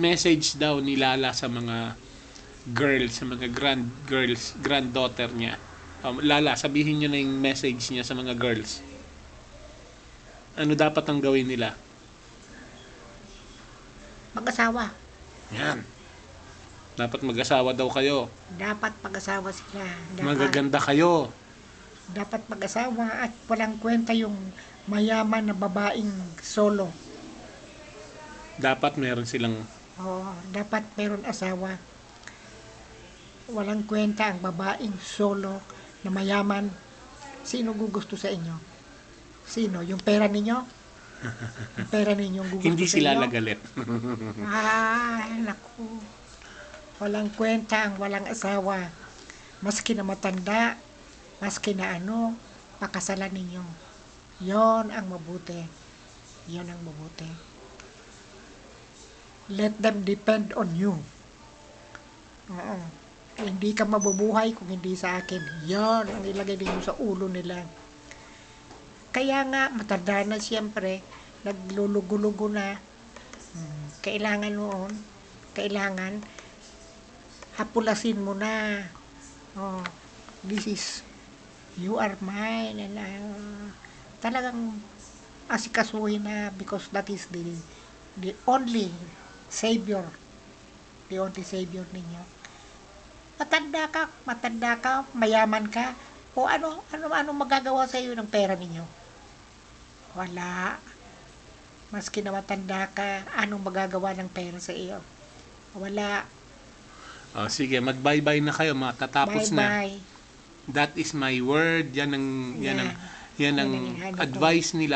Message daw ni Lala sa mga girls, sa mga granddaughter niya. Lala, sabihin niyo na yung message niya sa mga girls. Ano dapat ang gawin nila? Mag-asawa. Yan. Dapat mag-asawa daw kayo. Dapat mag-asawa sila. Magaganda kayo. Dapat mag-asawa at walang kwenta yung mayaman na babaeng solo. Dapat meron silang Oo, dapat meron asawa. Walang kwenta ang babaeng solo na mayaman. Sino gugusto sa inyo? Sino? Yung pera ninyo? Yung pera ninyo gugusto hindi sa sila inyo? lagalit. Naku. Walang kwenta ang walang asawa. Maski na matanda, maski na pakasalan ninyo. Yon ang mabuti. Yon ang mabuti. Let them depend on you. Oo. Hindi ka mabubuhay kung hindi sa akin. Yon ang ilagay ninyo sa ulo nila. Kaya nga, matanda na siyempre, naglulugo-lugo na. Kailangan noon, hapulasin mo na. Oh, this is, you are mine. And talagang asikasuhin na because that is the only savior. The only savior ninyo. Matanda ka, mayaman ka, o ano magagawa sa iyo ng pera ninyo? Wala. Maski na matanda ka, anong magagawa ng pera sa iyo? Wala. Sige, mag-bye-bye na kayo. Matatapos na. Bye-bye. That is my word. Yan ang Yan advice nila